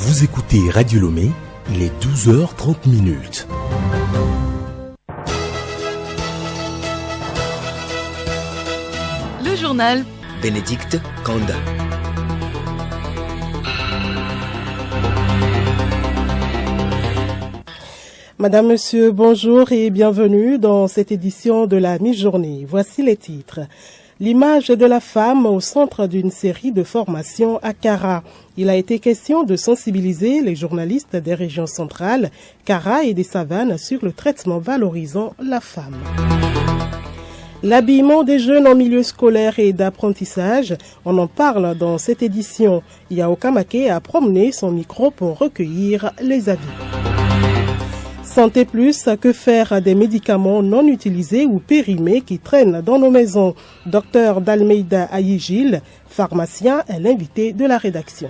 Vous écoutez Radio Lomé, il est 12h30. Le journal Bénédicte Kanda. Madame, Monsieur, bonjour et bienvenue dans cette édition de la mi-journée. Voici les titres. L'image de la femme au centre d'une série de formations à Kara. Il a été question de sensibiliser les journalistes des régions centrales, Kara et des savanes sur le traitement valorisant la femme. L'habillement des jeunes en milieu scolaire et d'apprentissage, on en parle dans cette édition. Yao Kamake a promené son micro pour recueillir les avis. Santé Plus, que faire des médicaments non utilisés ou périmés qui traînent dans nos maisons? Docteur Dalmeida Ayigil, pharmacien, est l'invité de la rédaction.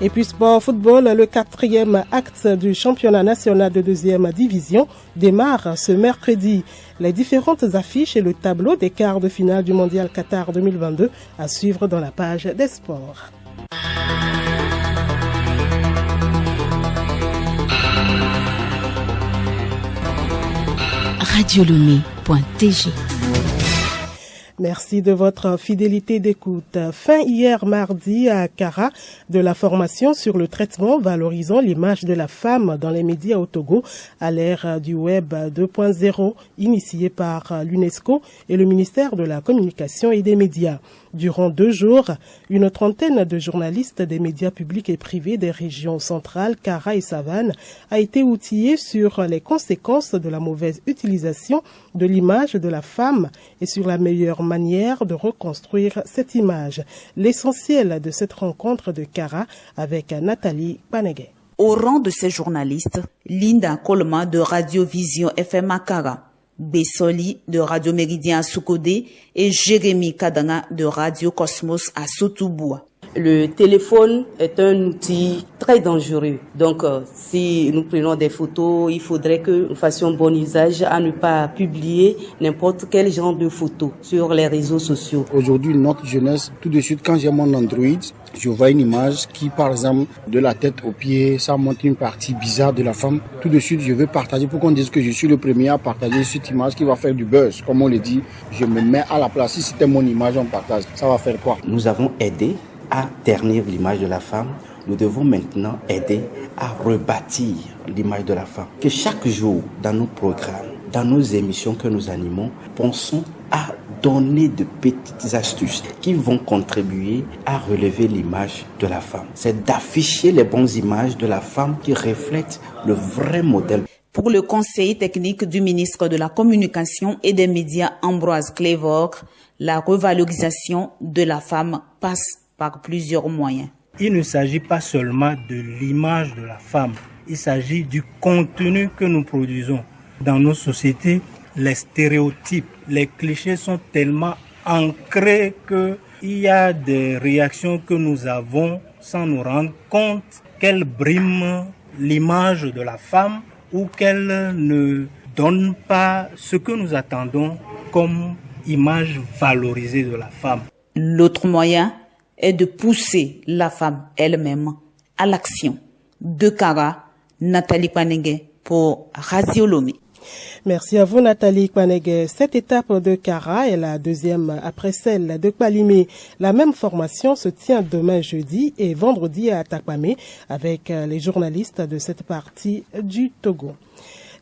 Et puis sport football, le 4e acte du championnat national de 2e division démarre ce mercredi. Les différentes affiches et le tableau des quarts de finale du mondial Qatar 2022 à suivre dans la page des sports. radiolomé.tg. Merci de votre fidélité d'écoute. Fin hier mardi à Kara de la formation sur le traitement valorisant l'image de la femme dans les médias au Togo à l'ère du Web 2.0 initiée par l'UNESCO et le ministère de la Communication et des Médias. Durant 2 jours, une trentaine de journalistes des médias publics et privés des régions centrales, Kara et Savane, a été outillée sur les conséquences de la mauvaise utilisation de l'image de la femme et sur la meilleure manière de reconstruire cette image. L'essentiel de cette rencontre de Kara avec Nathalie Paneguet. Au rang de ces journalistes, Linda Colma de Radio Vision FM à Kara, Bessoli de Radio Méridien à Soukodé et Jérémy Kadanga de Radio Cosmos à Sotouboua. Le téléphone est un outil très dangereux. Donc, si nous prenons des photos, il faudrait que nous fassions bon usage à ne pas publier n'importe quel genre de photos sur les réseaux sociaux. Aujourd'hui, notre jeunesse, tout de suite, quand j'ai mon Android, je vois une image qui, par exemple, de la tête aux pieds, ça montre une partie bizarre de la femme. Tout de suite, je veux partager pour qu'on dise que je suis le premier à partager cette image qui va faire du buzz. Comme on le dit, je me mets à la place. Si c'était mon image, on partage. Ça va faire quoi? Nous avons aidé à ternir l'image de la femme. Nous devons maintenant aider à rebâtir l'image de la femme. Que chaque jour, dans nos programmes, dans nos émissions que nous animons, pensons à donner de petites astuces qui vont contribuer à relever l'image de la femme. C'est d'afficher les bonnes images de la femme qui reflètent le vrai modèle. Pour le conseiller technique du ministre de la Communication et des Médias, Ambroise Clévor, la revalorisation de la femme passe par plusieurs moyens. Il ne s'agit pas seulement de l'image de la femme, il s'agit du contenu que nous produisons. Dans nos sociétés, les stéréotypes, les clichés sont tellement ancrés qu'il y a des réactions que nous avons sans nous rendre compte qu'elles briment l'image de la femme ou qu'elles ne donnent pas ce que nous attendons comme image valorisée de la femme. L'autre moyen est de pousser la femme elle-même à l'action. De Kara, Nathalie Paneguet pour Radio Lomé. Merci à vous Nathalie Paneguet. Cette étape de Kara est la 2e après celle de Kpalimé. La même formation se tient demain jeudi et vendredi à Takwame avec les journalistes de cette partie du Togo.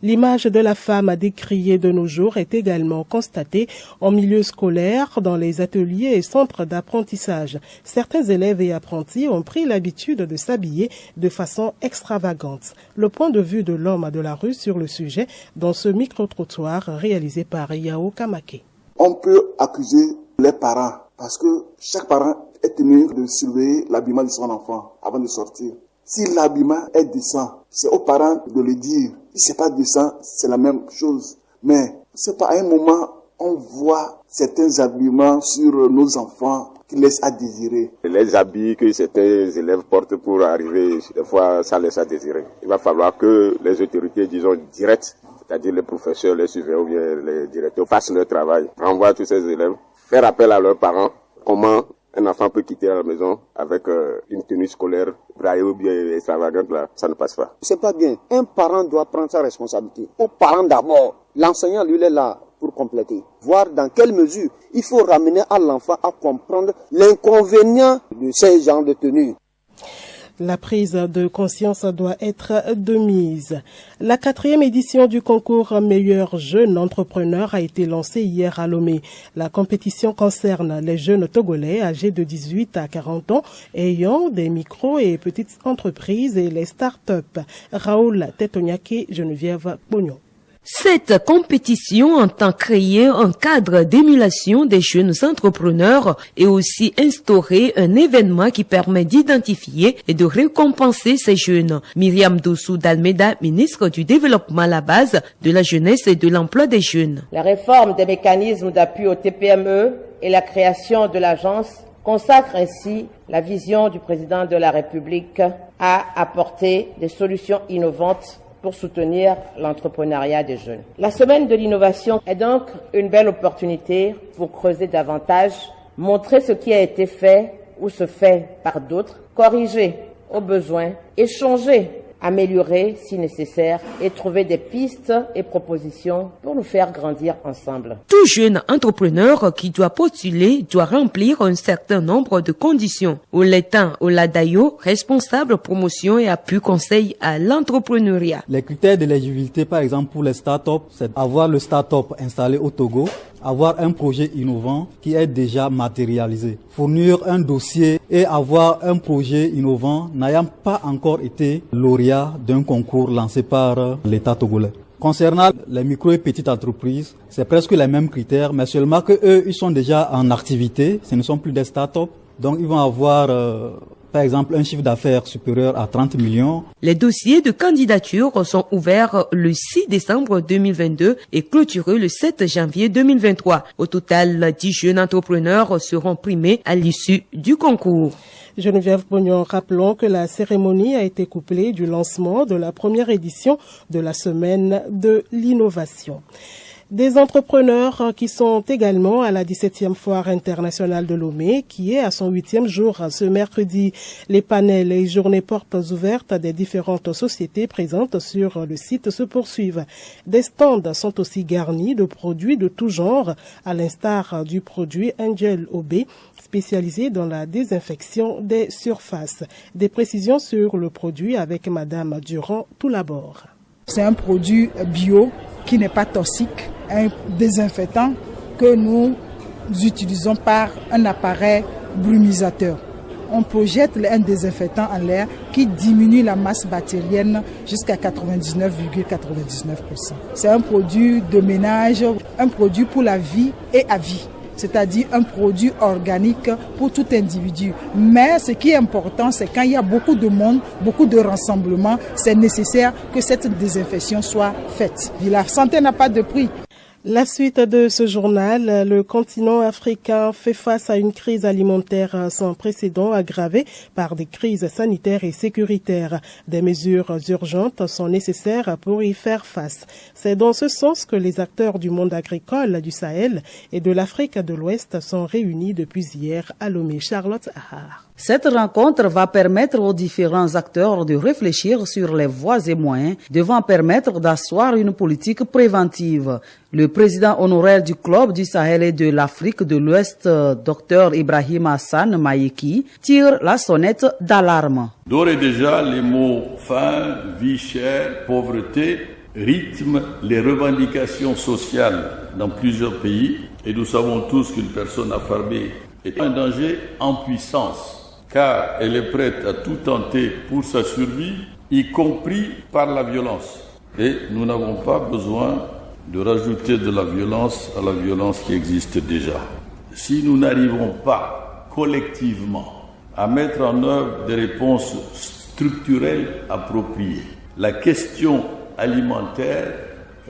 L'image de la femme à décrier de nos jours est également constatée en milieu scolaire, dans les ateliers et centres d'apprentissage. Certains élèves et apprentis ont pris l'habitude de s'habiller de façon extravagante. Le point de vue de l'homme de la rue sur le sujet dans ce micro-trottoir réalisé par Yao Kamake. On peut accuser les parents parce que chaque parent est tenu de surveiller l'habillement de son enfant avant de sortir. Si l'habillement est décent, c'est aux parents de le dire. Si c'est pas décent, c'est la même chose. Mais c'est pas à un moment, on voit certains habillements sur nos enfants qui laissent à désirer. Les habits que certains élèves portent pour arriver, des fois, ça laisse à désirer. Il va falloir que les autorités, disons, directes, c'est-à-dire les professeurs, les surveillants, ou bien les directeurs, fassent leur travail, renvoient tous ces élèves, faire appel à leurs parents, comment un enfant peut quitter la maison avec une tenue scolaire braillée ou bien extravagante là, ça ne passe pas. C'est pas bien. Un parent doit prendre sa responsabilité. Au parent d'abord, l'enseignant lui il est là pour compléter. Voir dans quelle mesure il faut ramener à l'enfant à comprendre l'inconvénient de ces genres de tenues. La prise de conscience doit être de mise. La 4e édition du concours Meilleur Jeune Entrepreneur a été lancée hier à Lomé. La compétition concerne les jeunes Togolais âgés de 18 à 40 ans ayant des micros et petites entreprises et les start-up. Raoul Tetonyake, Geneviève Pognon. Cette compétition entend créer un cadre d'émulation des jeunes entrepreneurs et aussi instaurer un événement qui permet d'identifier et de récompenser ces jeunes. Myriam Dossou d'Almeida, ministre du Développement à la base de la jeunesse et de l'emploi des jeunes. La réforme des mécanismes d'appui aux TPME et la création de l'agence consacrent ainsi la vision du président de la République à apporter des solutions innovantes pour soutenir l'entrepreneuriat des jeunes. La semaine de l'innovation est donc une belle opportunité pour creuser davantage, montrer ce qui a été fait ou se fait par d'autres, corriger au besoin, échanger, améliorer si nécessaire et trouver des pistes et propositions pour nous faire grandir ensemble. Tout jeune entrepreneur qui doit postuler doit remplir un certain nombre de conditions. Oletan Oladayo, responsable promotion et appui conseil à l'entrepreneuriat. Les critères d'éligibilité, par exemple pour les startups, c'est avoir le startup installé au Togo, avoir un projet innovant qui est déjà matérialisé, fournir un dossier et avoir un projet innovant n'ayant pas encore été lauréat d'un concours lancé par l'État togolais. Concernant les micro et petites entreprises, c'est presque les mêmes critères, mais seulement que eux, ils sont déjà en activité, ce ne sont plus des startups, donc ils vont avoir par exemple un chiffre d'affaires supérieur à 30 millions. Les dossiers de candidature sont ouverts le 6 décembre 2022 et clôturés le 7 janvier 2023. Au total, 10 jeunes entrepreneurs seront primés à l'issue du concours. Geneviève Pognon, rappelons que la cérémonie a été couplée du lancement de la première édition de la semaine de l'innovation. Des entrepreneurs qui sont également à la 17e foire internationale de Lomé, qui est à son 8e jour ce mercredi. Les panels et journées portes ouvertes des différentes sociétés présentes sur le site se poursuivent. Des stands sont aussi garnis de produits de tout genre, à l'instar du produit Angel OB, spécialisé dans la désinfection des surfaces. Des précisions sur le produit avec Madame Durand Toulabord. C'est un produit bio qui n'est pas toxique, un désinfectant que nous utilisons par un appareil brumisateur. On projette un désinfectant en l'air qui diminue la masse bactérienne jusqu'à 99,99%. C'est un produit de ménage, un produit pour la vie et à vie. C'est-à-dire un produit organique pour tout individu. Mais ce qui est important, c'est quand il y a beaucoup de monde, beaucoup de rassemblements, c'est nécessaire que cette désinfection soit faite. La santé n'a pas de prix. La suite de ce journal, le continent africain fait face à une crise alimentaire sans précédent aggravée par des crises sanitaires et sécuritaires. Des mesures urgentes sont nécessaires pour y faire face. C'est dans ce sens que les acteurs du monde agricole du Sahel et de l'Afrique de l'Ouest sont réunis depuis hier à Lomé. Charlotte Ahar. Cette rencontre va permettre aux différents acteurs de réfléchir sur les voies et moyens devant permettre d'asseoir une politique préventive. Le président honoraire du Club du Sahel et de l'Afrique de l'Ouest, Dr Ibrahim Hassan Mayeki, tire la sonnette d'alarme. D'ores et déjà, les mots faim, vie chère, pauvreté rythment les revendications sociales dans plusieurs pays et nous savons tous qu'une personne affamée est un danger en puissance, car elle est prête à tout tenter pour sa survie, y compris par la violence. Et nous n'avons pas besoin de rajouter de la violence à la violence qui existe déjà. Si nous n'arrivons pas collectivement à mettre en œuvre des réponses structurelles appropriées, la question alimentaire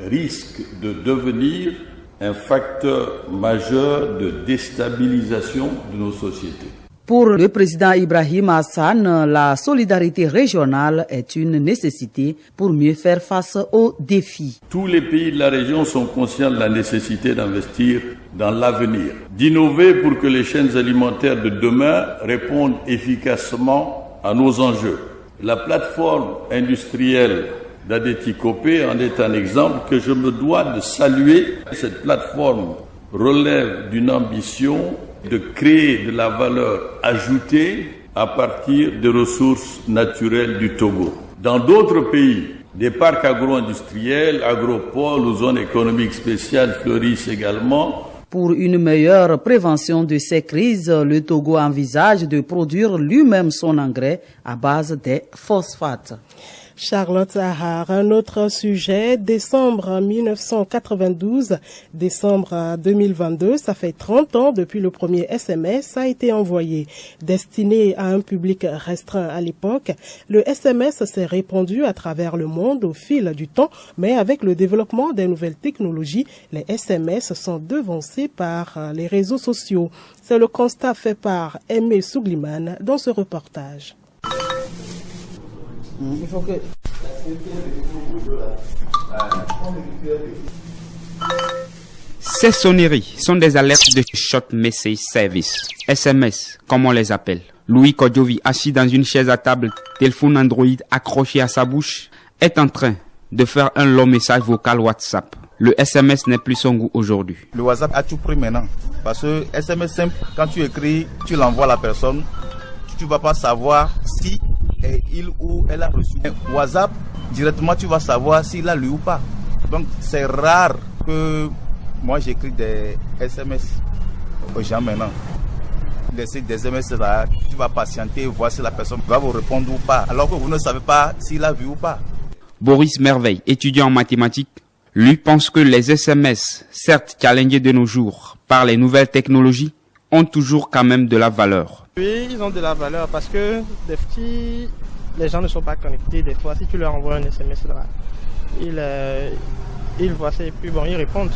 risque de devenir un facteur majeur de déstabilisation de nos sociétés. Pour le président Ibrahim Hassan, la solidarité régionale est une nécessité pour mieux faire face aux défis. Tous les pays de la région sont conscients de la nécessité d'investir dans l'avenir, d'innover pour que les chaînes alimentaires de demain répondent efficacement à nos enjeux. La plateforme industrielle d'Adeti Copé en est un exemple que je me dois de saluer. Cette plateforme relève d'une ambition de créer de la valeur ajoutée à partir des ressources naturelles du Togo. Dans d'autres pays, des parcs agro-industriels, agropoles ou zones économiques spéciales fleurissent également. Pour une meilleure prévention de ces crises, le Togo envisage de produire lui-même son engrais à base des phosphates. Charlotte Ahar, un autre sujet, décembre 1992, décembre 2022, ça fait 30 ans depuis le premier SMS a été envoyé. Destiné à un public restreint à l'époque, le SMS s'est répandu à travers le monde au fil du temps, mais avec le développement des nouvelles technologies, les SMS sont devancés par les réseaux sociaux. C'est le constat fait par Aimé Sougliman dans ce reportage. Il faut que... Ces sonneries sont des alertes de Short Message Service, SMS, comme on les appelle. Louis Kodjovi, assis dans une chaise à table, téléphone Android accroché à sa bouche, est en train de faire un long message vocal WhatsApp. Le SMS n'est plus son goût aujourd'hui. Le WhatsApp a tout pris maintenant. Parce que SMS simple, quand tu écris, tu l'envoies à la personne, tu ne vas pas savoir si il ou elle a reçu. WhatsApp, directement tu vas savoir s'il a lu ou pas. Donc c'est rare que moi j'écris des SMS aux gens maintenant. Laissez des SMS là, tu vas patienter, voir si la personne va vous répondre ou pas, alors que vous ne savez pas s'il a vu ou pas. Boris Merveille, étudiant en mathématiques, lui pense que les SMS, certes challengés de nos jours par les nouvelles technologies, ont toujours quand même de la valeur. Oui, ils ont de la valeur parce que les gens ne sont pas connectés. Des fois, si tu leur envoies un SMS là, ils voient ça et puis bon, ils répondent.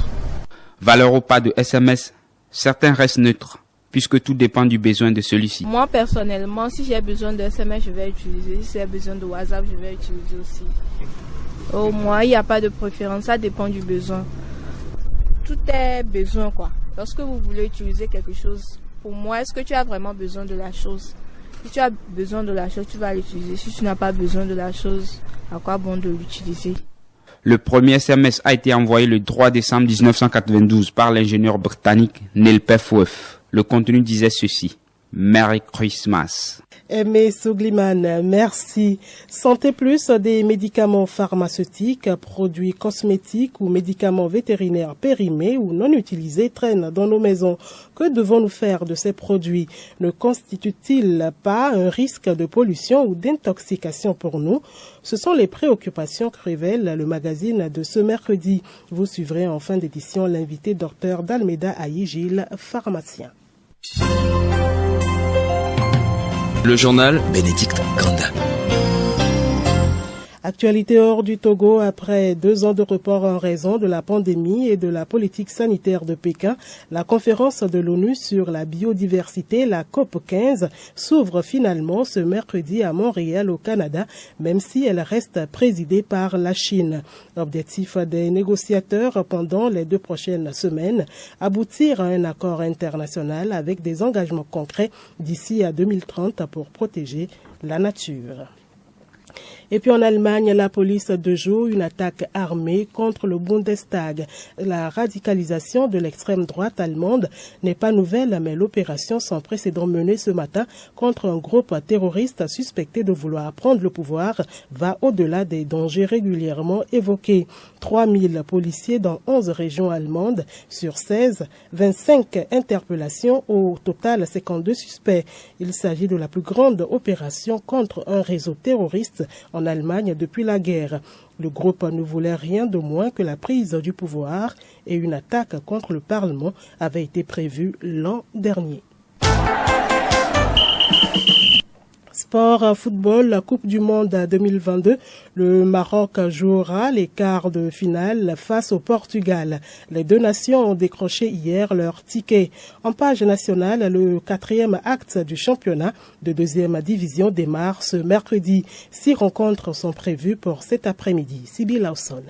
Valeur ou pas de SMS, certains restent neutres, puisque tout dépend du besoin de celui-ci. Moi, personnellement, si j'ai besoin de SMS, je vais utiliser. Si j'ai besoin de WhatsApp, je vais utiliser aussi. Au moins, il n'y a pas de préférence, ça dépend du besoin. Tout est besoin, quoi. Lorsque vous voulez utiliser quelque chose, pour moi, est-ce que tu as vraiment besoin de la chose? Si tu as besoin de la chose, tu vas l'utiliser. Si tu n'as pas besoin de la chose, à quoi bon de l'utiliser? Le premier SMS a été envoyé le 3 décembre 1992 par l'ingénieur britannique Neil Pefwef. Le contenu disait ceci: Merry Christmas. Aimé Sougliman, merci. Santé Plus, des médicaments pharmaceutiques, produits cosmétiques ou médicaments vétérinaires périmés ou non utilisés traînent dans nos maisons. Que devons-nous faire de ces produits? Ne constituent-ils pas un risque de pollution ou d'intoxication pour nous? Ce sont les préoccupations que révèle le magazine de ce mercredi. Vous suivrez en fin d'édition l'invité Dr Dalmeda Ayi Gilles, pharmacien. Le journal Bénédicte Kanda. Actualité hors du Togo après 2 ans de report en raison de la pandémie et de la politique sanitaire de Pékin. La conférence de l'ONU sur la biodiversité, la COP 15, s'ouvre finalement ce mercredi à Montréal au Canada, même si elle reste présidée par la Chine. L'objectif des négociateurs pendant les 2 prochaines semaines, aboutir à un accord international avec des engagements concrets d'ici à 2030 pour protéger la nature. Et puis en Allemagne, la police déjoue une attaque armée contre le Bundestag. La radicalisation de l'extrême droite allemande n'est pas nouvelle, mais l'opération sans précédent menée ce matin contre un groupe terroriste suspecté de vouloir prendre le pouvoir va au-delà des dangers régulièrement évoqués. 3000 policiers dans 11 régions allemandes sur 16, 25 interpellations, au total 52 suspects. Il s'agit de la plus grande opération contre un réseau terroriste en Allemagne depuis la guerre. Le groupe ne voulait rien de moins que la prise du pouvoir et une attaque contre le Parlement avait été prévue l'an dernier. Sport, football, la Coupe du Monde 2022. Le Maroc jouera les quarts de finale face au Portugal. Les 2 nations ont décroché hier leur ticket. En page nationale, le 4e acte du championnat de 2e division démarre ce mercredi. 6 rencontres sont prévues pour cet après-midi. Sibyl Lawson.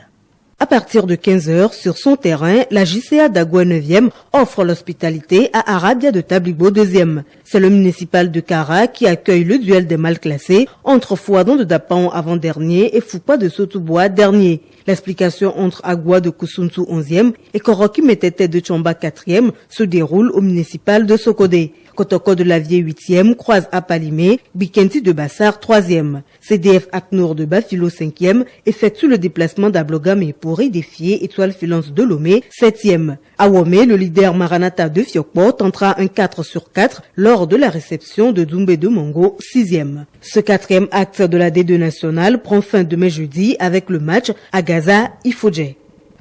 À partir de 15h, sur son terrain, la JCA d'Agoué 9e offre l'hospitalité à Arabia de Tablibo 2e. C'est le municipal de Kara qui accueille le duel des mal classés entre Fouadon de Dapan avant-dernier et Foupa de Sotobois dernier. L'explication entre Agua de Kusuntu 11e et Koroki Metete de Chomba 4e se déroule au municipal de Sokodé. Kotoko de Lavier 8e croise à Palimé, Bikenti de Bassar 3e. CDF Aknour de Bafilo 5e effectue le déplacement d'Ablogam et Pourri défier Étoile Filance de Lomé 7e. À Womé, le leader Maranatha de Fiokpo tentera un 4/4 lors de la réception de Doumbé de Mongo 6e. Ce 4e acte de la D2 nationale prend fin demain jeudi avec le match à Gaza-Ifodje.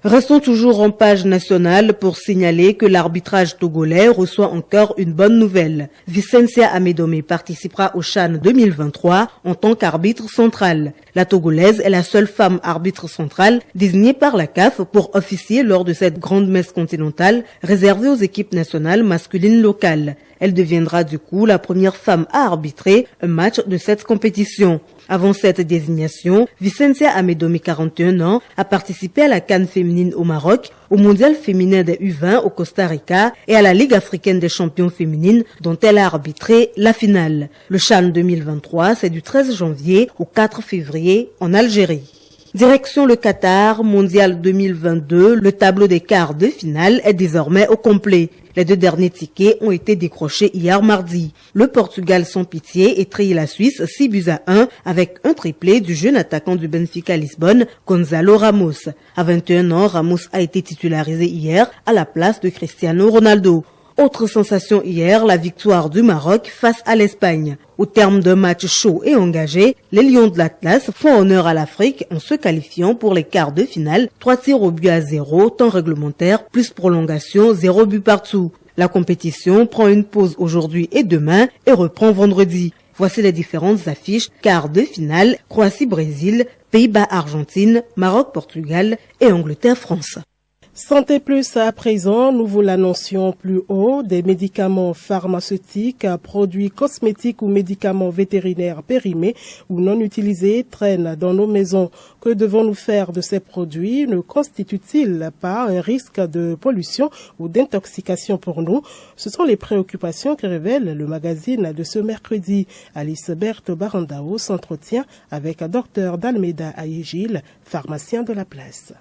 Restons toujours en page nationale pour signaler que l'arbitrage togolais reçoit encore une bonne nouvelle. Vicencia Amedome participera au CHAN 2023 en tant qu'arbitre central. La Togolaise est la seule femme arbitre centrale désignée par la CAF pour officier lors de cette grande messe continentale réservée aux équipes nationales masculines locales. Elle deviendra du coup la première femme à arbitrer un match de cette compétition. Avant cette désignation, Vicencia Amedome, 41 ans, a participé à la CAN féminine au Maroc, au Mondial féminin des U20 au Costa Rica et à la Ligue africaine des champions féminines dont elle a arbitré la finale. Le CHAN 2023, c'est du 13 janvier au 4 février en Algérie. Direction le Qatar, Mondial 2022, le tableau des quarts de finale est désormais au complet. Les 2 derniers tickets ont été décrochés hier mardi. Le Portugal sans pitié étraye la Suisse 6-1 avec un triplé du jeune attaquant du Benfica Lisbonne, Gonzalo Ramos. À 21 ans, Ramos a été titularisé hier à la place de Cristiano Ronaldo. Autre sensation hier, la victoire du Maroc face à l'Espagne. Au terme d'un match chaud et engagé, les Lions de l'Atlas font honneur à l'Afrique en se qualifiant pour les quarts de finale, 3-0, temps réglementaire, plus prolongation, 0 but partout. La compétition prend une pause aujourd'hui et demain et reprend vendredi. Voici les différentes affiches: quarts de finale, Croatie-Brésil, Pays-Bas-Argentine, Maroc-Portugal et Angleterre-France. Santé Plus à présent, nous vous l'annoncions plus haut, des médicaments pharmaceutiques, produits cosmétiques ou médicaments vétérinaires périmés ou non utilisés traînent dans nos maisons. Que devons-nous faire de ces produits? Ne constituent-ils pas un risque de pollution ou d'intoxication pour nous? Ce sont les préoccupations que révèle le magazine de ce mercredi. Alice Berthe Barandao s'entretient avec Dr Dalmeda Ayegil, pharmacien de la place.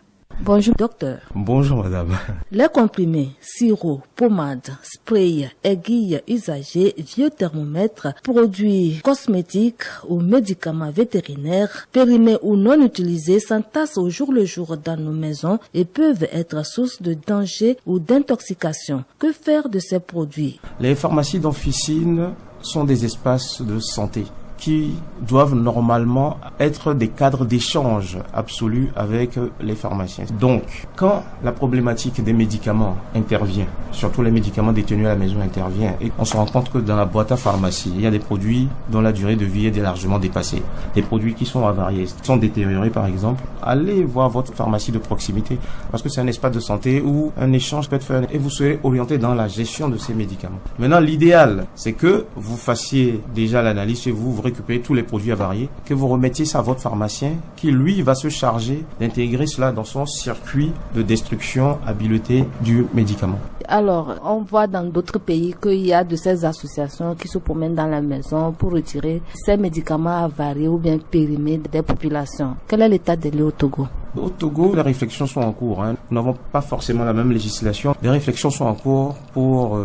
Bonjour docteur. Bonjour madame. Les comprimés, sirops, pommades, sprays, aiguilles usagées, vieux thermomètres, produits cosmétiques ou médicaments vétérinaires, périmés ou non utilisés, s'entassent au jour le jour dans nos maisons et peuvent être source de danger ou d'intoxication. Que faire de ces produits? Les pharmacies d'officine sont des espaces de santé qui doivent normalement être des cadres d'échange absolus avec les pharmaciens. Donc, quand la problématique des médicaments intervient, surtout les médicaments détenus à la maison intervient, et on se rend compte que dans la boîte à pharmacie, il y a des produits dont la durée de vie est largement dépassée, des produits qui sont avariés, qui sont détériorés par exemple, allez voir votre pharmacie de proximité, parce que c'est un espace de santé où un échange peut être fait et vous serez orienté dans la gestion de ces médicaments. Maintenant, l'idéal, c'est que vous fassiez déjà l'analyse chez vous, récupérer tous les produits avariés, que vous remettiez ça à votre pharmacien qui lui va se charger d'intégrer cela dans son circuit de destruction habileté du médicament. Alors, on voit dans d'autres pays qu'il y a de ces associations qui se promènent dans la maison pour retirer ces médicaments avariés ou bien périmés des populations. Quel est l'état des lieux au Togo? Au Togo, les réflexions sont en cours. Nous n'avons pas forcément la même législation. Les réflexions sont en cours pour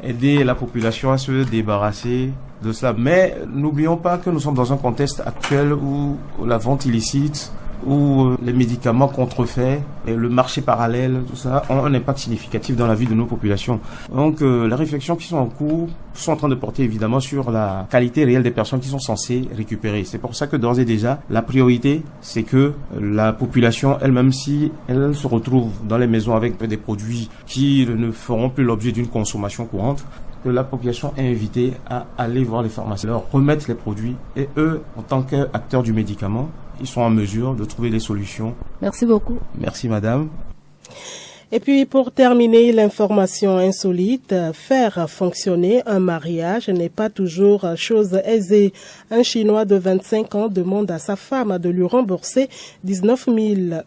aider la population à se débarrasser de cela. Mais n'oublions pas que nous sommes dans un contexte actuel où la vente illicite, où les médicaments contrefaits et le marché parallèle, tout ça, ont un impact significatif dans la vie de nos populations. Donc les réflexions qui sont en cours sont en train de porter évidemment sur la qualité réelle des personnes qui sont censées récupérer. C'est pour ça que d'ores et déjà, la priorité, c'est que la population elle-même, si elle se retrouve dans les maisons avec des produits qui ne feront plus l'objet d'une consommation courante, que la population est invitée à aller voir les pharmaciens, leur remettre les produits et eux, en tant qu'acteurs du médicament, ils sont en mesure de trouver des solutions. Merci beaucoup. Merci madame. Et puis pour terminer, l'information insolite, faire fonctionner un mariage n'est pas toujours chose aisée. Un Chinois de 25 ans demande à sa femme de lui rembourser 19 000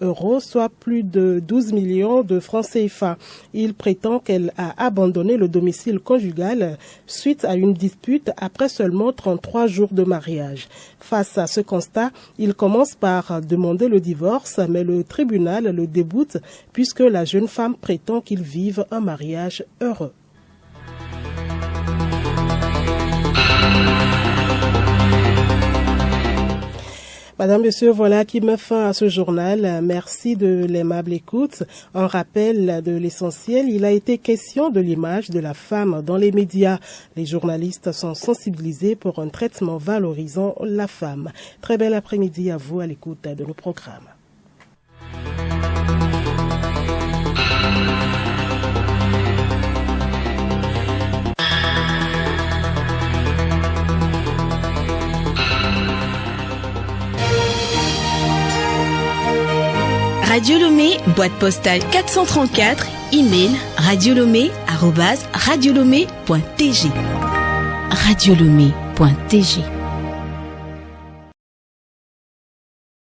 €, soit plus de 12 millions de francs CFA. Il prétend qu'elle a abandonné le domicile conjugal suite à une dispute après seulement 33 jours de mariage. Face à ce constat, il commence par demander le divorce, mais le tribunal le déboute puisque la jeune femme prétend qu'ils vivent un mariage heureux. Madame, Monsieur, voilà qui met fin à ce journal. Merci de l'aimable écoute. Un rappel de l'essentiel, il a été question de l'image de la femme dans les médias. Les journalistes sont sensibilisés pour un traitement valorisant la femme. Très bel après-midi à vous à l'écoute de nos programmes. Radio Lomé, boîte postale 434, email radiolomé@radiolomé.tg. radiolomé.tg